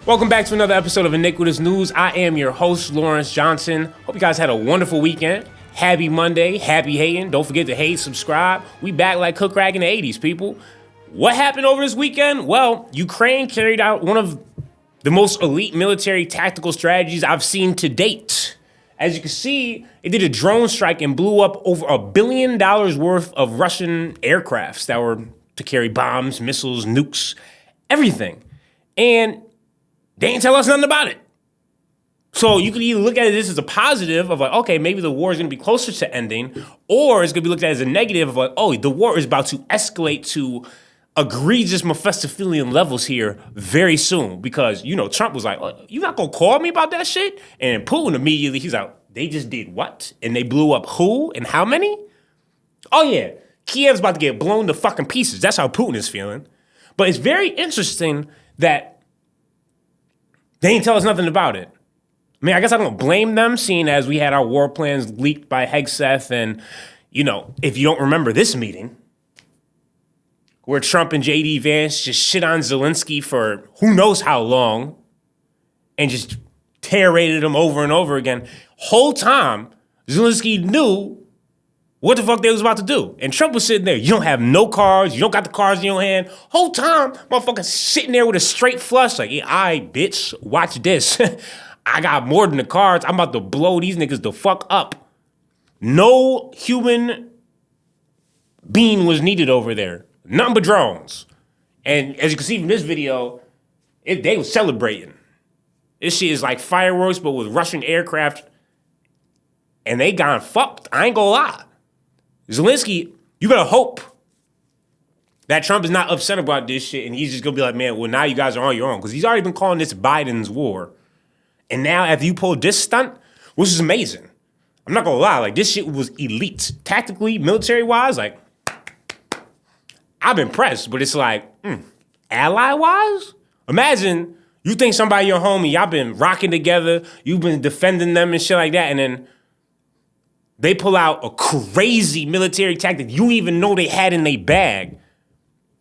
Welcome back to another episode of Iniquitous News. I am your host, Lawrence Johnson. Hope you guys had a wonderful weekend. Happy Monday, happy hating. Don't forget to hate, subscribe. We back like Cook Rag in the 80s, people. What happened over this weekend? Well, Ukraine carried out one of the most elite military tactical strategies I've seen to date. As you can see, it did a drone strike and blew up over $1 billion worth of Russian aircrafts that were to carry bombs, missiles, nukes, everything. And they ain't tell us nothing about it. So you can either look at this as a positive of like, okay, maybe the war is going to be closer to ending, or it's going to be looked at as a negative of like, oh, the war is about to escalate to egregious Mephistophelian levels here very soon. Because, you know, Trump was like, oh, you not going to call me about that shit? And Putin immediately, he's like, they just did what? And they blew up who and how many? Oh, yeah, Kiev's about to get blown to fucking pieces. That's how Putin is feeling. But it's very interesting that they ain't tell us nothing about it. I mean, I guess I don't blame them, seeing as we had our war plans leaked by Hegseth. And, you know, if you don't remember this meeting, where Trump and J.D. Vance just shit on Zelensky for who knows how long and just terrorated him over and over again. Whole time, Zelensky knew what the fuck they was about to do. And Trump was sitting there. You don't have no cards. You don't got the cards in your hand. Whole time, motherfucker sitting there with a straight flush. Like, yeah, all right, bitch, watch this. I got more than the cards. I'm about to blow these niggas the fuck up. No human being was needed over there. Nothing but drones. And as you can see from this video, they was celebrating. This shit is like fireworks, but with Russian aircraft. And they gone fucked. I ain't gonna lie. Zelensky, you gotta hope that Trump is not upset about this shit and he's just gonna be like, man, well, now you guys are on your own. Because he's already been calling this Biden's war. And now after you pulled this stunt, which is amazing. I'm not gonna lie, like this shit was elite. Tactically, military-wise, like, I'm impressed, but it's like, ally-wise? Imagine you think somebody your homie, y'all been rocking together, you've been defending them and shit like that, and then they pull out a crazy military tactic you even know they had in their bag.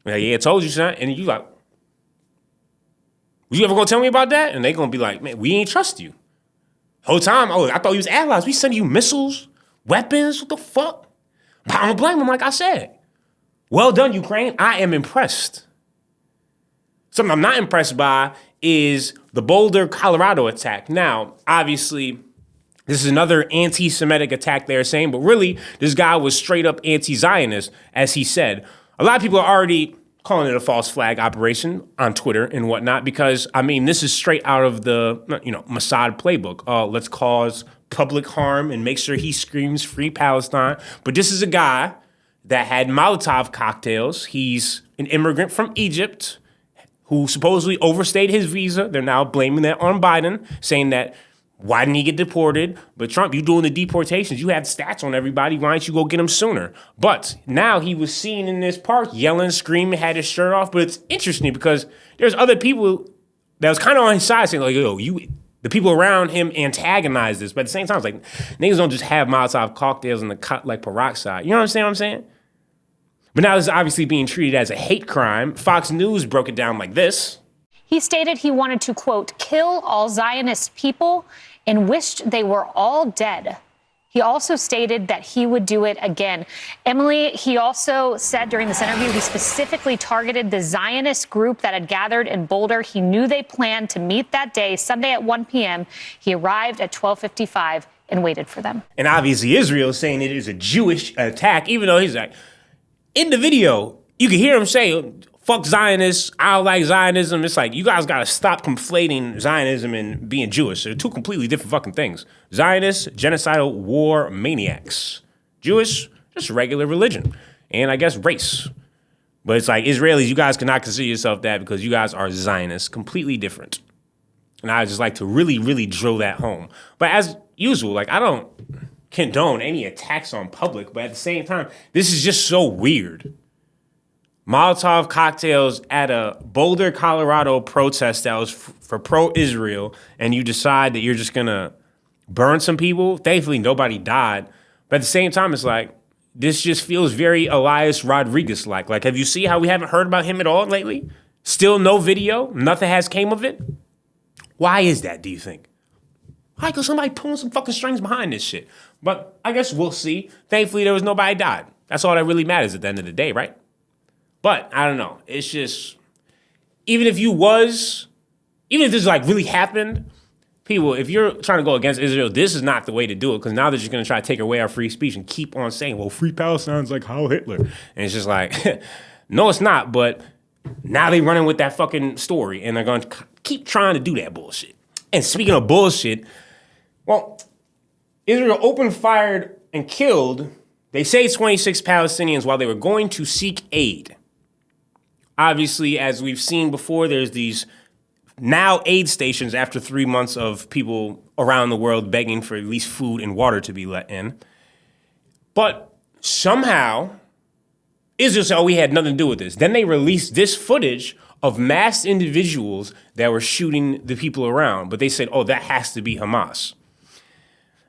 Like, yeah, I told you, son. And you like, you ever gonna tell me about that? And they gonna be like, man, we ain't trust you. Whole time, oh, I thought you was allies. We sending you missiles, weapons, what the fuck? But I don't blame them, like I said. Well done, Ukraine. I am impressed. Something I'm not impressed by is the Boulder, Colorado attack. Now, obviously, this is another anti-Semitic attack they're saying, but really, this guy was straight up anti-Zionist, as he said. A lot of people are already calling it a false flag operation on Twitter and whatnot, because, I mean, this is straight out of the, Mossad playbook. Let's cause public harm and make sure he screams free Palestine. But this is a guy that had Molotov cocktails. He's an immigrant from Egypt who supposedly overstayed his visa. They're now blaming that on Biden, saying that, why didn't he get deported? But Trump, you doing the deportations. You had stats on everybody. Why don't you go get him sooner? But now he was seen in this park yelling, screaming, had his shirt off. But it's interesting because there's other people that was kind of on his side saying, like, yo, the people around him antagonize this. But at the same time, it's like, niggas don't just have Molotov cocktails in the cut like peroxide. You know what I'm saying? But now this is obviously being treated as a hate crime. Fox News broke it down like this. He stated he wanted to, quote, kill all Zionist people and wished they were all dead. He also stated that he would do it again. Emily, he also said during this interview he specifically targeted the Zionist group that had gathered in Boulder. He knew they planned to meet that day, Sunday at 1 p.m. He arrived at 12:55 and waited for them. And obviously Israel is saying it is a Jewish attack, even though he's like, in the video, you can hear him say, fuck Zionists, I don't like Zionism. It's like, you guys got to stop conflating Zionism and being Jewish. They're two completely different fucking things. Zionists, genocidal war maniacs. Jewish, just regular religion. And I guess race. But it's like, Israelis, you guys cannot consider yourself that because you guys are Zionists. Completely different. And I just like to really, really drill that home. But as usual, like, I don't condone any attacks on public. But at the same time, this is just so weird. Molotov cocktails at a Boulder, Colorado protest that was for pro-Israel, and you decide that you're just going to burn some people. Thankfully, nobody died. But at the same time, it's like, this just feels very Elias Rodriguez-like. Like, have you seen how we haven't heard about him at all lately? Still no video? Nothing has came of it? Why is that, do you think? Why? Because somebody pulling some fucking strings behind this shit. But I guess we'll see. Thankfully, there was nobody died. That's all that really matters at the end of the day, right? But I don't know. It's just, even if this like really happened, people, if you're trying to go against Israel, this is not the way to do it, because now they're just going to try to take away our free speech and keep on saying, well, free Palestine's like Heil Hitler. And it's just like, no, it's not. But now they're running with that fucking story, and they're going to keep trying to do that bullshit. And speaking of bullshit, well, Israel opened fired and killed, they say, 26 Palestinians while they were going to seek aid. Obviously, as we've seen before, there's these now aid stations after 3 months of people around the world begging for at least food and water to be let in. But somehow, Israel said, oh, we had nothing to do with this. Then they released this footage of masked individuals that were shooting the people around. But they said, oh, that has to be Hamas.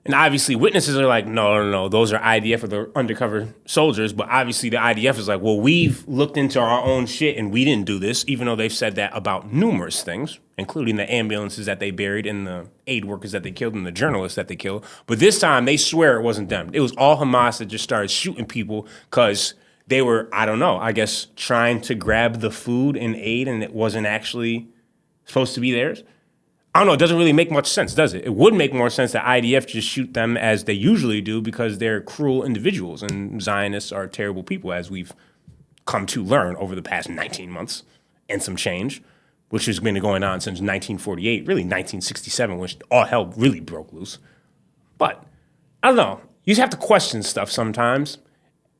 And obviously witnesses are like, no, those are IDF or the undercover soldiers. But obviously the IDF is like, well, we've looked into our own shit and we didn't do this, even though they've said that about numerous things, including the ambulances that they buried and the aid workers that they killed and the journalists that they killed. But this time they swear it wasn't them. It was all Hamas that just started shooting people because they were, I don't know, I guess trying to grab the food and aid and it wasn't actually supposed to be theirs. I don't know, it doesn't really make much sense, does it? It would make more sense that IDF just shoot them as they usually do because they're cruel individuals and Zionists are terrible people, as we've come to learn over the past 19 months and some change, which has been going on since 1948, really 1967, when all hell really broke loose. But I don't know, you just have to question stuff sometimes.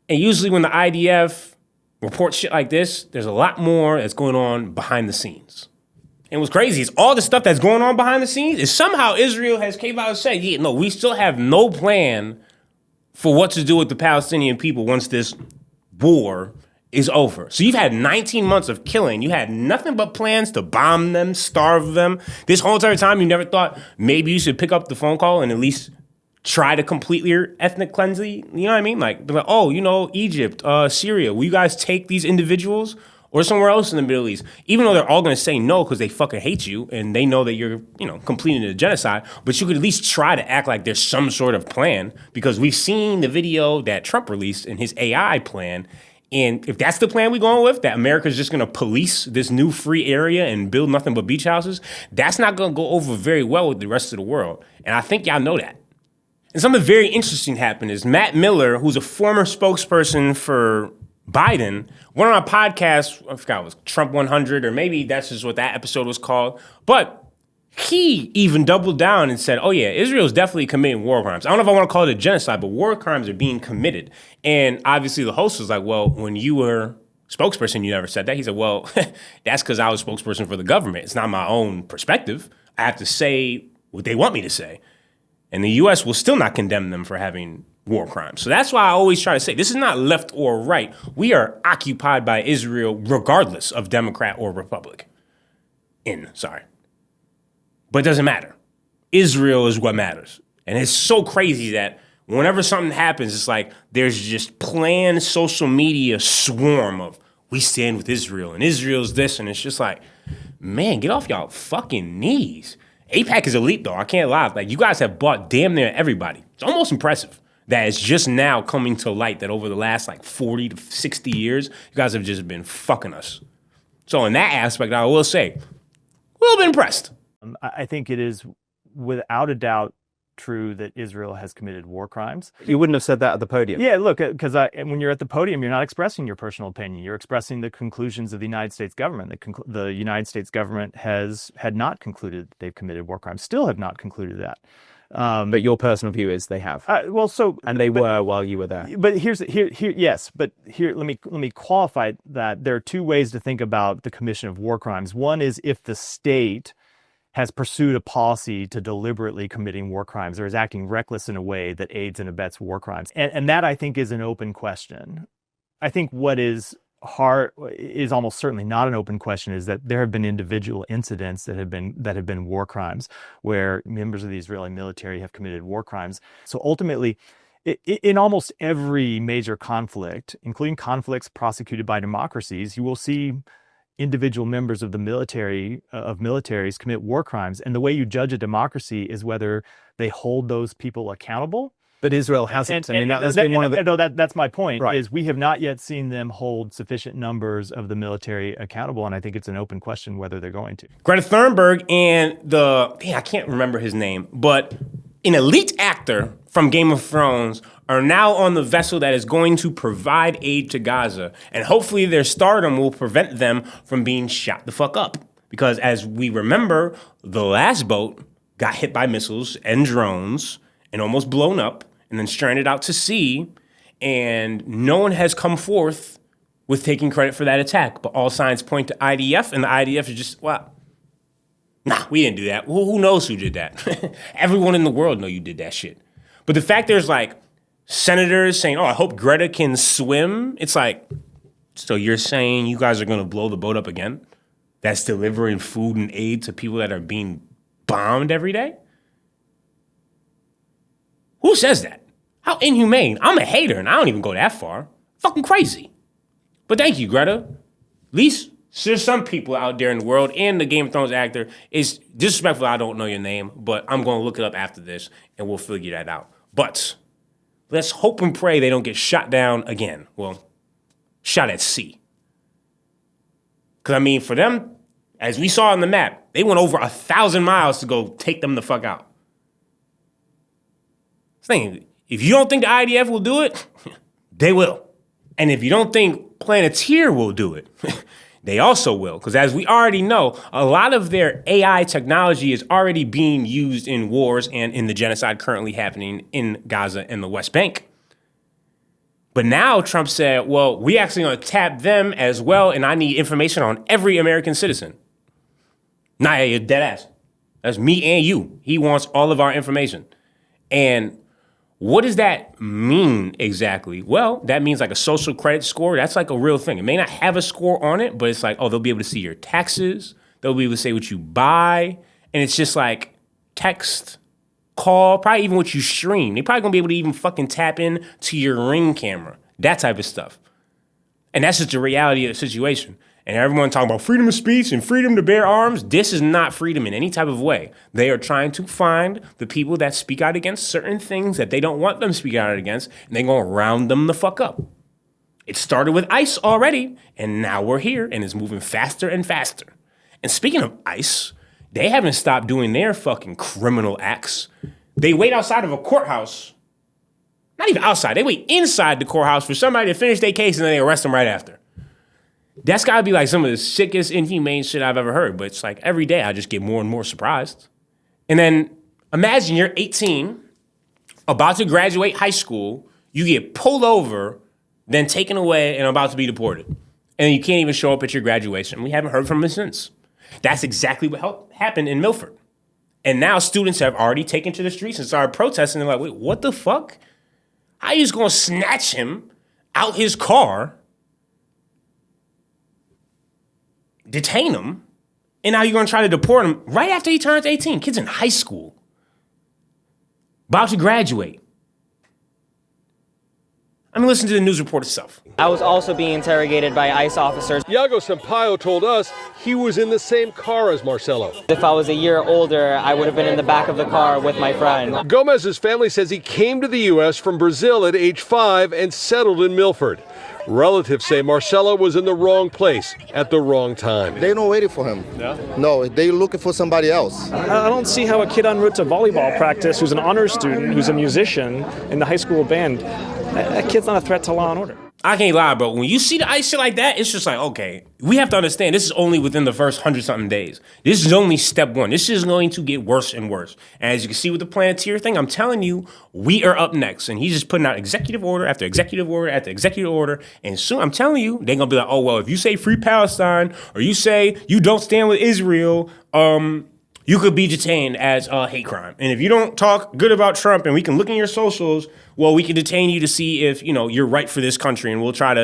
And usually when the IDF reports shit like this, there's a lot more that's going on behind the scenes. And what's crazy is all the stuff that's going on behind the scenes is somehow Israel has came out and said, yeah, no, we still have no plan for what to do with the Palestinian people once this war is over. So you've had 19 months of killing. You had nothing but plans to bomb them, starve them. This whole entire time, you never thought maybe you should pick up the phone call and at least try to complete your ethnic cleansing. You know what I mean? Like, oh, Egypt, Syria, will you guys take these individuals? Or somewhere else in the Middle East, even though they're all going to say no because they fucking hate you and they know that you're, completing a genocide, but you could at least try to act like there's some sort of plan, because we've seen the video that Trump released in his AI plan. And if that's the plan we're going with, that America's just going to police this new free area and build nothing but beach houses, that's not going to go over very well with the rest of the world. And I think y'all know that. And something very interesting happened is Matt Miller, who's a former spokesperson for Biden, went on a podcast, I forgot, it was Trump 100, or maybe that's just what that episode was called. But he even doubled down and said, oh yeah, Israel's definitely committing war crimes. I don't know if I want to call it a genocide, but war crimes are being committed. And obviously the host was like, well, when you were spokesperson, you never said that. He said, well, that's because I was spokesperson for the government. It's not my own perspective. I have to say what they want me to say. And the U.S. will still not condemn them for having war crimes. So that's why I always try to say, this is not left or right. We are occupied by Israel regardless of Democrat or Republican. But it doesn't matter. Israel is what matters. And it's so crazy that whenever something happens, it's like there's just planned social media swarm of, we stand with Israel and Israel's this, and it's just like, man, get off y'all fucking knees. AIPAC is elite though, I can't lie. Like, you guys have bought damn near everybody. It's almost impressive that it's just now coming to light that over the last 40 to 60 years, you guys have just been fucking us. So in that aspect, I will say, a little bit impressed. I think it is without a doubt true that Israel has committed war crimes. You wouldn't have said that at the podium. Yeah, look, because when you're at the podium, you're not expressing your personal opinion. You're expressing the conclusions of the United States government. The United States government had not concluded that they've committed war crimes, still have not concluded that. But your personal view is they have. And they were while you were there. But let me qualify that. There are two ways to think about the commission of war crimes. One is if the state has pursued a policy to deliberately committing war crimes or is acting reckless in a way that aids and abets war crimes. And that, I think, is an open question. I think what is almost certainly not an open question is that there have been individual incidents that have been war crimes where members of the Israeli military have committed war crimes. So ultimately, in almost every major conflict, including conflicts prosecuted by democracies, you will see individual members of the military, of militaries commit war crimes. And the way you judge a democracy is whether they hold those people accountable. But Israel hasn't. That's been one of the... No, that's my point, Right. is we have not yet seen them hold sufficient numbers of the military accountable, and I think it's an open question whether they're going to. Greta Thunberg and I can't remember his name, but an elite actor from Game of Thrones are now on the vessel that is going to provide aid to Gaza. And hopefully their stardom will prevent them from being shot the fuck up. Because as we remember, the last boat got hit by missiles and drones and almost blown up and then stranded out to sea. And no one has come forth with taking credit for that attack. But all signs point to IDF, and the IDF is just, well, nah, we didn't do that. Who knows who did that? Everyone in the world know you did that shit. But the fact there's like senators saying, oh, I hope Greta can swim. It's like, so you're saying you guys are going to blow the boat up again? That's delivering food and aid to people that are being bombed every day? Who says that? How inhumane. I'm a hater and I don't even go that far. Fucking crazy. But thank you, Greta. At least there's some people out there in the world, and the Game of Thrones actor is disrespectful. I don't know your name, but I'm going to look it up after this and we'll figure that out. But let's hope and pray they don't get shot down again. Well, shot at sea. Because, I mean, for them, as we saw on the map, they went over 1,000 miles to go take them the fuck out. Thing, if you don't think the IDF will do it, they will. And if you don't think Palantir will do it, they also will. Because as we already know, a lot of their AI technology is already being used in wars and in the genocide currently happening in Gaza and the West Bank. But now Trump said, well, we actually going to tap them as well, and I need information on every American citizen. Nah, you're dead ass. That's me and you. He wants all of our information. And what does that mean exactly? Well, that means like a social credit score. That's like a real thing. It may not have a score on it, but it's like, oh, they'll be able to see your taxes. They'll be able to say what you buy. And it's just like text, call, probably even what you stream. They're probably going to be able to even fucking tap in to your Ring camera. That type of stuff. And that's just the reality of the situation. And everyone talking about freedom of speech and freedom to bear arms. This is not freedom in any type of way. They are trying to find the people that speak out against certain things that they don't want them to speak out against, and they're going to round them the fuck up. It started with ICE already, and now we're here, and it's moving faster and faster. And speaking of ICE, they haven't stopped doing their fucking criminal acts. They wait outside of a courthouse. Not even outside. They wait inside the courthouse for somebody to finish their case, and then they arrest them right after. That's got to be like some of the sickest, inhumane shit I've ever heard. But it's like every day I just get more and more surprised. And then imagine you're 18, about to graduate high school, you get pulled over, then taken away and about to be deported. And you can't even show up at your graduation. We haven't heard from him since. That's exactly what happened in Milford. And now students have already taken to the streets and started protesting. They're like, wait, what the fuck? How are you just going to snatch him out his car, detain him, and now you're going to try to deport him right after he turns 18. Kid's in high school, about to graduate. I mean, listen to the news report itself. I was also being interrogated by ICE officers. Iago Sampaio told us he was in the same car as Marcelo. If I was a year older, I would have been in the back of the car with my friend. Gomez's family says he came to the U.S. from Brazil at age 5 and settled in Milford. Relatives say Marcelo was in the wrong place at the wrong time. They don't wait for him. No, they looking for somebody else. I don't see how a kid en route to volleyball practice who's an honors student, who's a musician in the high school band, that kid's not a threat to law and order. I can't lie, bro. When you see the ICE shit like that, it's just like, okay, we have to understand this is only within the first 100-something days. This is only step one. This is going to get worse and worse. And as you can see with the Palantir thing, I'm telling you, we are up next. And he's just putting out executive order after executive order after executive order. And soon, I'm telling you, they're going to be like, oh, well, if you say free Palestine or you say you don't stand with Israel, you could be detained as a hate crime. And if you don't talk good about Trump and we can look in your socials, well, we can detain you to see if, you know, you're right for this country and we'll try to,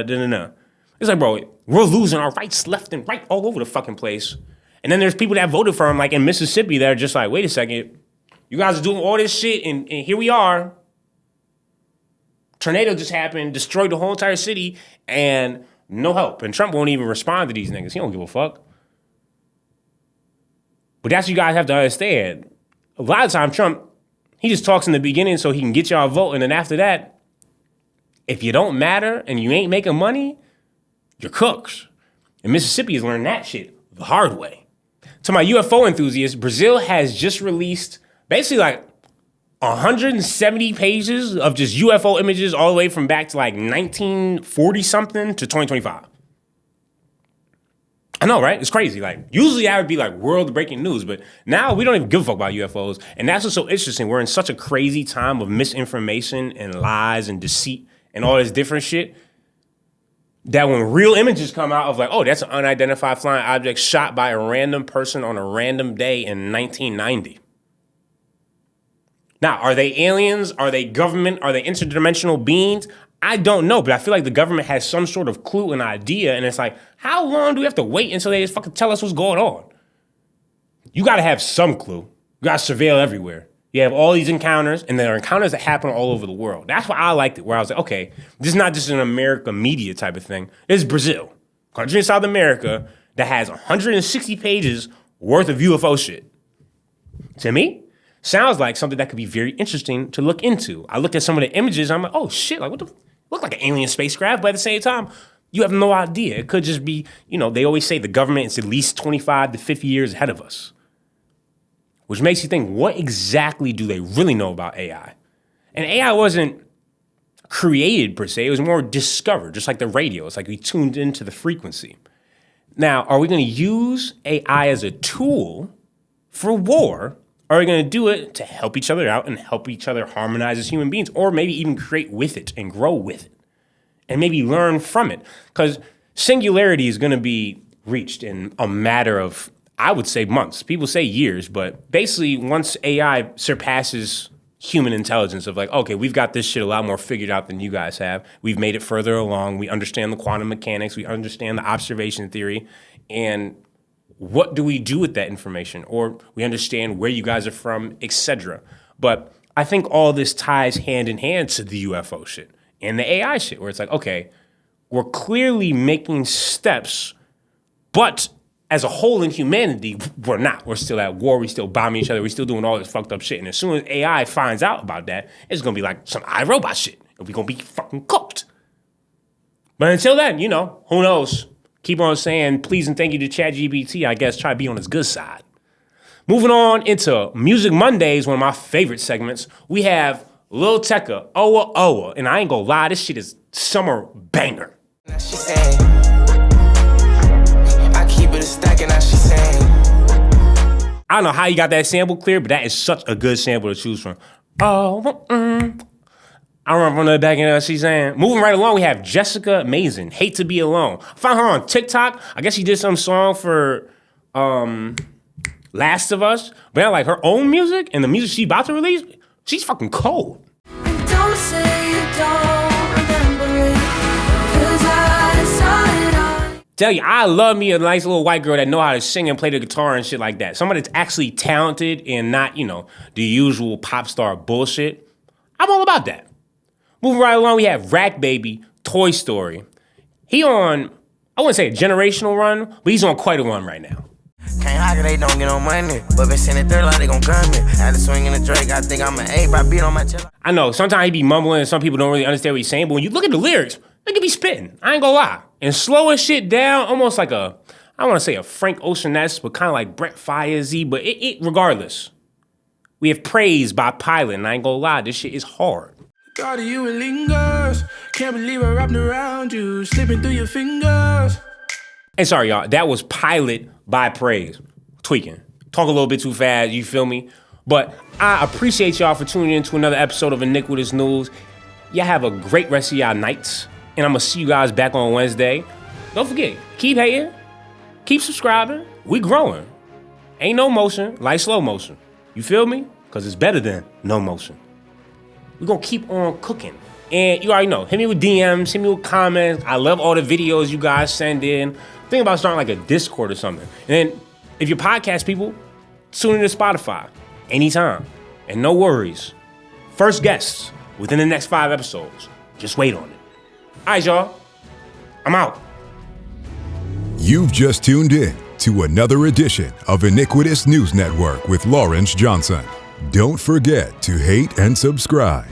It's like, bro, we're losing our rights left and right all over the fucking place. And then there's people that voted for him, like in Mississippi, that are just like, wait a second, you guys are doing all this shit and here we are. Tornado just happened, destroyed the whole entire city, and no help. And Trump won't even respond to these niggas. He don't give a fuck. But that's what you guys have to understand. A lot of times Trump, he just talks in the beginning so he can get y'all vote. And then after that, if you don't matter and you ain't making money, you're cooks. And Mississippi has learned that shit the hard way. To my UFO enthusiasts, Brazil has just released basically like 170 pages of just UFO images all the way from back to like 1940 something to 2025. I know, right? It's crazy. Like, usually that would be like world breaking news, but now we don't even give a fuck about UFOs. And that's what's so interesting. We're in such a crazy time of misinformation and lies and deceit and all this different shit that when real images come out of like, oh, that's an unidentified flying object shot by a random person on a random day in 1990. Now, are they aliens? Are they government? Are they interdimensional beings? I don't know, but I feel like the government has some sort of clue and idea, and it's like, how long do we have to wait until they just fucking tell us what's going on? You gotta have some clue. You gotta surveil everywhere. You have all these encounters, and there are encounters that happen all over the world. That's why I liked it, where I was like, okay, this is not just an America media type of thing. It's Brazil, country in South America, that has 160 pages worth of UFO shit. To me, sounds like something that could be very interesting to look into. I looked at some of the images, and I'm like, oh shit, like what the, look like an alien spacecraft, but at the same time, you have no idea. It could just be, you know, they always say the government is at least 25 to 50 years ahead of us. Which makes you think, what exactly do they really know about AI? And AI wasn't created per se, it was more discovered, just like the radio. It's like we tuned into the frequency. Now, are we gonna use AI as a tool for war? Or are we gonna do it to help each other out and help each other harmonize as human beings? Or maybe even create with it and grow with it? And maybe learn from it? Because singularity is gonna be reached in a matter of, I would say months. People say years, but basically once AI surpasses human intelligence of like, okay, we've got this shit a lot more figured out than you guys have. We've made it further along. We understand the quantum mechanics. We understand the observation theory. And what do we do with that information? Or we understand where you guys are from, etc. But I think all this ties hand in hand to the UFO shit and the AI shit, where it's like, okay, we're clearly making steps, but as a whole in humanity, we're not. We're still at war. We still bombing each other. We're still doing all this fucked up shit. And as soon as AI finds out about that, it's going to be like some iRobot shit. And we're going to be fucking cooked. But until then, you know, who knows? Keep on saying please and thank you to ChatGPT. I guess try to be on its good side. Moving on into Music Mondays, one of my favorite segments, we have Lil Tecca, Owa Owa. And I ain't going to lie, this shit is summer banger. She saying, I keep it a stack and now she saying. I don't know how you got that sample clear, but that is such a good sample to choose from. Oh, I run from the back end, she's saying. Moving right along, we have Jessica Mazin, Hate to Be Alone. I found her on TikTok. I guess she did some song for Last of Us. But like her own music and the music she's about to release, she's fucking cold. And don't say you don't remember it, 'cause I saw it all. Tell you, I love me a nice little white girl that know how to sing and play the guitar and shit like that. Somebody that's actually talented and not, you know, the usual pop star bullshit. I'm all about that. Moving right along, we have Raq Baby, Toy Story. He on, I wouldn't say a generational run, but he's on quite a run right now. Can't hide it, they don't get no money. But been sitting third like they gon' gun me. Had to swing in the Drake, I think I'm an 8, but I beat on my chest. I know, sometimes he be mumbling and some people don't really understand what he's saying, but when you look at the lyrics, they could be spitting. I ain't gonna lie. And slowing shit down, almost like a, I wanna say a Frank Ocean-esque, but kind of like Brett Fires-y, but regardless. We have Praise by Pilot, and I ain't gonna lie, this shit is hard. Thought of you and lingers. Can't believe I wrapped around you, slipping through your fingers. And sorry, y'all, that was Pilot by Praise. Tweaking. Talk a little bit too fast, you feel me? But I appreciate y'all for tuning in to another episode of Iniquitous News. Y'all have a great rest of y'all nights. And I'm going to see you guys back on Wednesday. Don't forget, keep hating, keep subscribing. We growing. Ain't no motion like slow motion. You feel me? Because it's better than no motion. We're going to keep on cooking. And you already know, hit me with DMs, hit me with comments. I love all the videos you guys send in. Think about starting like a Discord or something. And then if you're podcast people, tune in to Spotify anytime. And no worries. First guests within the next 5 episodes. Just wait on it. All right, y'all. I'm out. You've just tuned in to another edition of Iniquitous News Network with Lawrence Johnson. Don't forget to hate and subscribe.